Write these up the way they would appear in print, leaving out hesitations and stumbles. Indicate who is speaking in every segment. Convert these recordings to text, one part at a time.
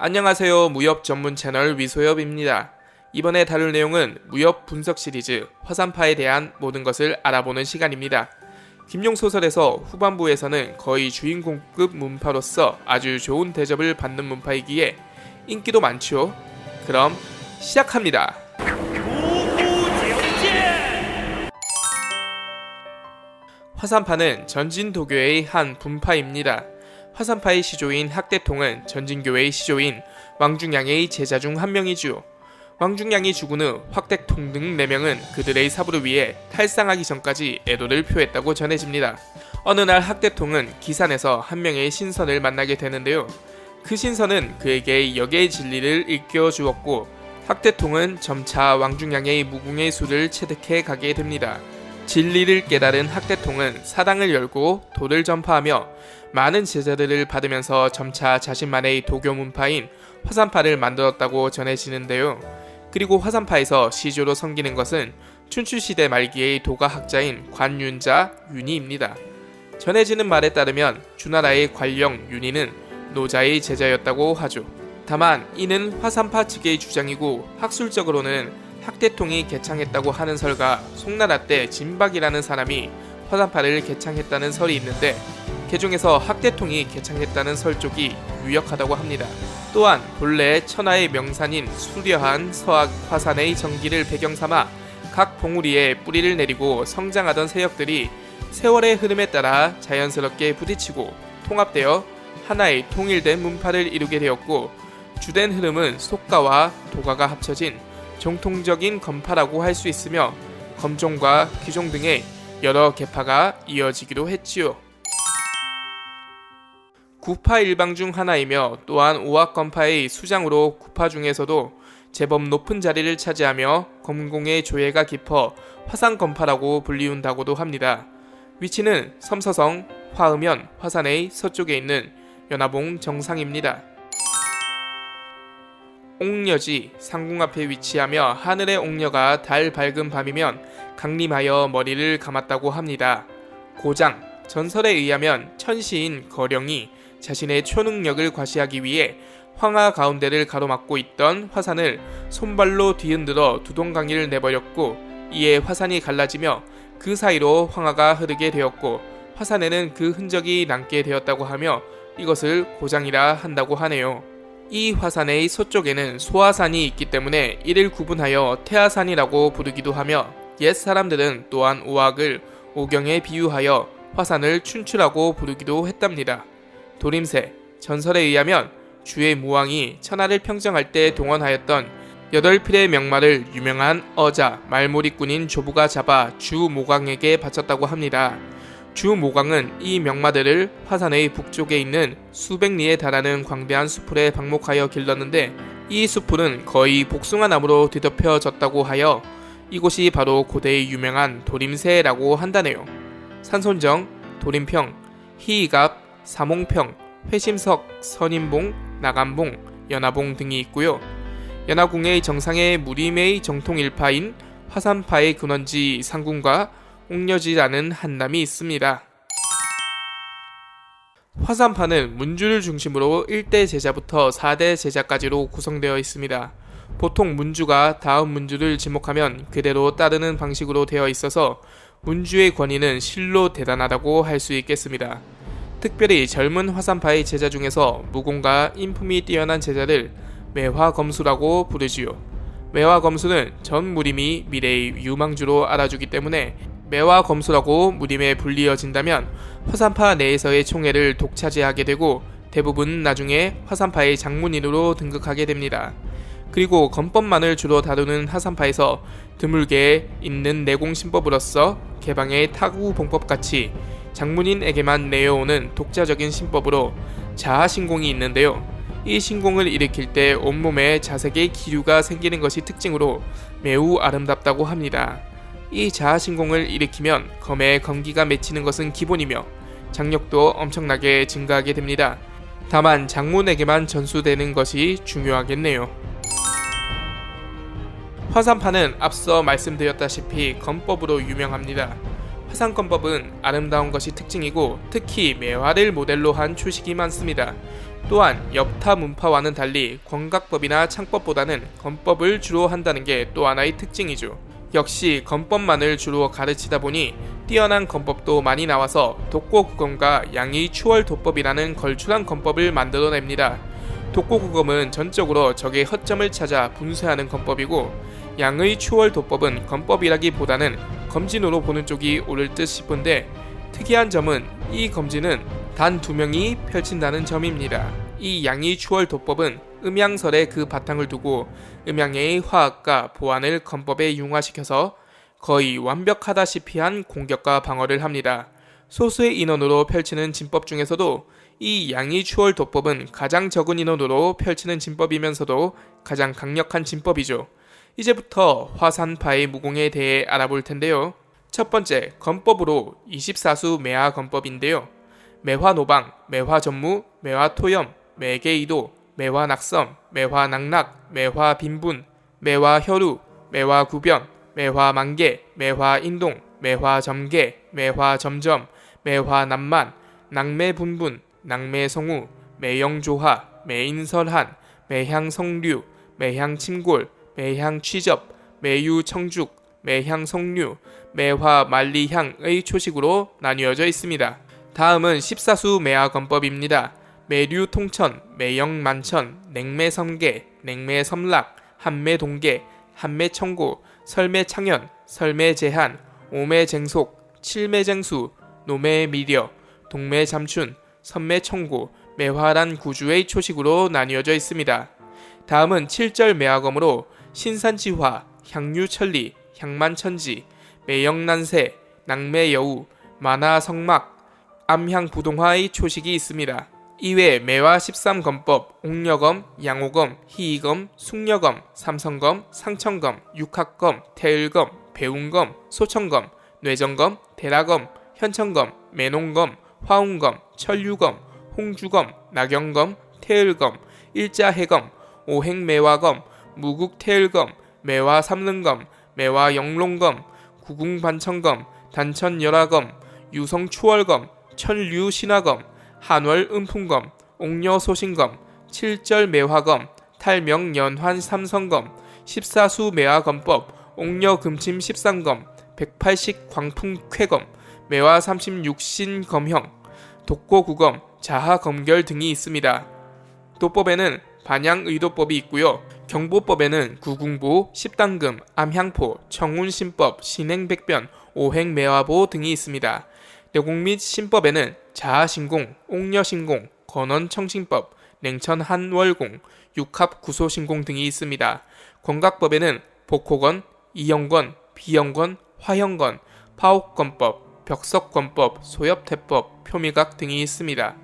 Speaker 1: 안녕하세요. 무협 전문 채널 위소엽입니다. 이번에 다룰 내용은 무협 분석 시리즈 화산파에 대한 모든 것을 알아보는 시간입니다. 김용 소설에서 후반부에서는 거의 주인공급 문파로서 아주 좋은 대접을 받는 문파이기에 인기도 많죠. 그럼 시작합니다. 화산파는 전진도교의 한 분파입니다. 화산파의 시조인 학대통은 전진교의 시조인 왕중양의 제자 중 한 명이죠. 왕중양이 죽은 후 학대통 등 4명은 그들의 사부를 위해 탈상하기 전까지 애도를 표했다고 전해집니다. 어느 날 학대통은 기산에서 한 명의 신선을 만나게 되는데요. 그 신선은 그에게 역의 진리를 일깨워주었고 학대통은 점차 왕중양의 무궁의 수를 체득해 가게 됩니다. 진리를 깨달은 학대통은 사당을 열고 도를 전파하며 많은 제자들을 받으면서 점차 자신만의 도교 문파인 화산파를 만들었다고 전해지는데요. 그리고 화산파에서 시조로 섬기는 것은 춘추시대 말기의 도가학자인 관윤자 윤희입니다. 전해지는 말에 따르면 주나라의 관령 윤희는 노자의 제자였다고 하죠. 다만 이는 화산파 측의 주장이고 학술적으로는 학대통이 개창했다고 하는 설과 송나라 때 진박이라는 사람이 화산파를 개창했다는 설이 있는데 개중에서 학대통이 개창했다는 설 쪽이 유력하다고 합니다. 또한 본래 천하의 명산인 수려한 서악 화산의 정기를 배경삼아 각 봉우리에 뿌리를 내리고 성장하던 세력들이 세월의 흐름에 따라 자연스럽게 부딪히고 통합되어 하나의 통일된 문파를 이루게 되었고 주된 흐름은 속가와 도가가 합쳐진 정통적인 검파라고 할 수 있으며 검종과 귀종 등의 여러 계파가 이어지기도 했지요. 구파 일방 중 하나이며 또한 오학검파의 수장으로 구파 중에서도 제법 높은 자리를 차지하며 검공의 조예가 깊어 화산검파라고 불리운다고도 합니다. 위치는 섬서성, 화음현, 화산의 서쪽에 있는 연화봉 정상입니다. 옥녀지, 상궁 앞에 위치하며 하늘의 옥녀가 달 밝은 밤이면 강림하여 머리를 감았다고 합니다. 고장, 전설에 의하면 천시인 거령이 자신의 초능력을 과시하기 위해 황하 가운데를 가로막고 있던 화산을 손발로 뒤흔들어 두동강이를 내버렸고 이에 화산이 갈라지며 그 사이로 황하가 흐르게 되었고 화산에는 그 흔적이 남게 되었다고 하며 이것을 고장이라 한다고 하네요. 이 화산의 서쪽에는 소화산이 있기 때문에 이를 구분하여 태화산이라고 부르기도 하며 옛 사람들은 또한 오악을 오경에 비유하여 화산을 춘추라고 부르기도 했답니다. 도림새, 전설에 의하면 주의 무왕이 천하를 평정할 때 동원하였던 8필의 명마를 유명한 어자, 말몰이꾼인 조부가 잡아 주모강에게 바쳤다고 합니다. 주모강은 이 명마들을 화산의 북쪽에 있는 수백 리에 달하는 광대한 수풀에 방목하여 길렀는데 이 수풀은 거의 복숭아나무로 뒤덮여졌다고 하여 이곳이 바로 고대의 유명한 도림새라고 한다네요. 산손정, 도림평, 희이갑, 사몽평, 회심석, 선인봉, 나간봉, 연화봉 등이 있고요. 연화궁의 정상에 무림의 정통일파인 화산파의 근원지 상궁과 옥녀지라는 한남이 있습니다. 화산파는 문주를 중심으로 1대 제자부터 4대 제자까지로 구성되어 있습니다. 보통 문주가 다음 문주를 지목하면 그대로 따르는 방식으로 되어 있어서 문주의 권위는 실로 대단하다고 할 수 있겠습니다. 특별히 젊은 화산파의 제자 중에서 무공과 인품이 뛰어난 제자를 매화검수라고 부르지요. 매화검수는 전 무림이 미래의 유망주로 알아주기 때문에 매화검수라고 무림에 불리어진다면 화산파 내에서의 총애를 독차지하게 되고 대부분 나중에 화산파의 장문인으로 등극하게 됩니다. 그리고 건법만을 주로 다루는 화산파에서 드물게 있는 내공신법으로서 개방의 타구봉법같이 장문인에게만 내어오는 독자적인 신법으로 자아신공이 있는데요. 이 신공을 일으킬 때 온몸에 자색의 기류가 생기는 것이 특징으로 매우 아름답다고 합니다. 이 자아신공을 일으키면 검에 검기가 맺히는 것은 기본이며 장력도 엄청나게 증가하게 됩니다. 다만 장문에게만 전수되는 것이 중요하겠네요. 화산파는 앞서 말씀드렸다시피 검법으로 유명합니다. 화산검법은 아름다운 것이 특징이고 특히 매화를 모델로 한 초식이 많습니다. 또한 엽타 문파와는 달리 권각법이나 창법보다는 건법을 주로 한다는 게 또 하나의 특징이죠. 역시 건법만을 주로 가르치다 보니 뛰어난 건법도 많이 나와서 독고구검과 양의추월도법이라는 걸출한 건법을 만들어냅니다. 독고구검은 전적으로 적의 허점을 찾아 분쇄하는 건법이고 양의추월도법은 건법이라기보다는 검진으로 보는 쪽이 옳을 듯 싶은데 특이한 점은 이 검진은 단 2명이 펼친다는 점입니다. 이 양의추월도법은 음양설의 그 바탕을 두고 음양의 화학과 보안을 건법에 융화시켜서 거의 완벽하다시피 한 공격과 방어를 합니다. 소수의 인원으로 펼치는 진법 중에서도 이 양의추월도법은 가장 적은 인원으로 펼치는 진법이면서도 가장 강력한 진법이죠. 이제부터 화산파의 무공에 대해 알아볼 텐데요. 첫 번째, 건법으로 24수 매화건법인데요. 매화노방, 매화전무, 매화토염, 매개이도, 매화낙섬, 매화낙낙, 매화빈분, 매화혈우, 매화구변, 매화만개, 매화인동, 매화점개, 매화점점, 매화남만, 낙매분분, 낙매성우, 매영조화, 매인설한, 매향성류, 매향침골, 매향취접, 매유청죽, 매향성류, 매화만리향의 초식으로 나뉘어져 있습니다. 다음은 14수 매화건법입니다. 매류통천, 매영만천, 냉매섬계, 냉매섬락, 한매동계, 한매청고, 설매창현, 설매제한, 오매쟁속, 칠매쟁수, 노매미려, 동매잠춘, 선매청고, 매화란 구주의 초식으로 나뉘어져 있습니다. 다음은 7절 매화검으로 신산지화, 향유천리, 향만천지, 매영난세, 낙매여우, 만화성막, 암향부동화의 초식이 있습니다. 이외 매화 13검법, 옥려검, 양호검, 희이검, 숙려검, 삼성검, 상천검, 육합검, 태을검, 배운검, 소천검, 뇌정검, 대라검, 현천검, 매농검, 화웅검, 천류검, 홍주검, 낙영검, 태을검, 일자해검, 오행매화검, 무국태을검, 매화삼릉검, 매화영롱검, 구궁반천검, 단천열화검, 유성추월검, 천류신화검, 한월음풍검, 옥녀소신검, 7절 매화검, 탈명연환 삼성검, 14수 매화검법, 옥녀금침 13검, 180 광풍쾌검, 매화 36신검형, 독고구검, 자하검결 등이 있습니다. 도법에는 반향의도법이 있고요. 경보법에는 구궁보, 십당금, 암향포, 청운신법, 신행백변, 오행매화보 등이 있습니다. 내공 및 신법에는 자하신공, 옥녀신공, 건원청신법, 냉천한월공, 육합구소신공 등이 있습니다. 권각법에는 복호건, 이영건, 비영건, 화형건, 파옥건법, 벽석건법, 소엽태법, 표미각 등이 있습니다.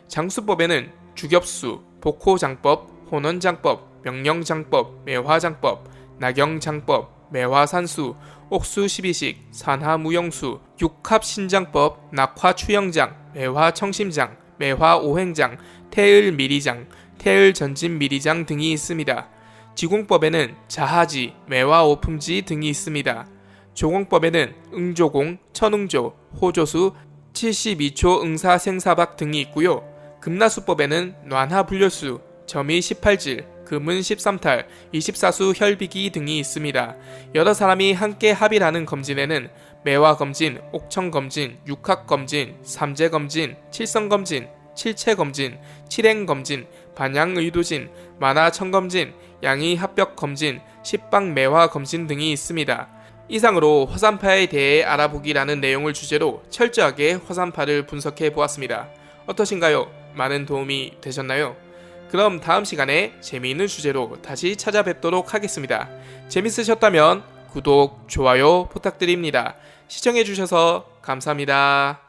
Speaker 1: 장수법에는 주겹수, 복호장법, 혼원장법, 명령장법, 매화장법, 낙영장법, 매화산수, 옥수12식, 산하무용수, 육합신장법, 낙화추영장, 매화청심장, 매화오행장, 태을미리장, 태을전진미리장 등이 있습니다. 지공법에는 자하지, 매화오품지 등이 있습니다. 조공법에는 응조공, 천응조, 호조수, 72초 응사생사박 등이 있고요. 금나수법에는 란하불려수, 점이 18질, 금은 13탈, 24수 혈비기 등이 있습니다. 여러 사람이 함께 합의를 하는 검진에는 매화검진, 옥청검진, 육합검진, 삼재검진, 칠성검진, 칠체검진, 칠행검진, 반향의도진, 만화청검진, 양의합벽검진, 십방매화검진 등이 있습니다. 이상으로 화산파에 대해 알아보기라는 내용을 주제로 철저하게 화산파를 분석해 보았습니다. 어떠신가요? 많은 도움이 되셨나요? 그럼 다음 시간에 재미있는 주제로 다시 찾아뵙도록 하겠습니다. 재밌으셨다면 구독, 좋아요 부탁드립니다. 시청해주셔서 감사합니다.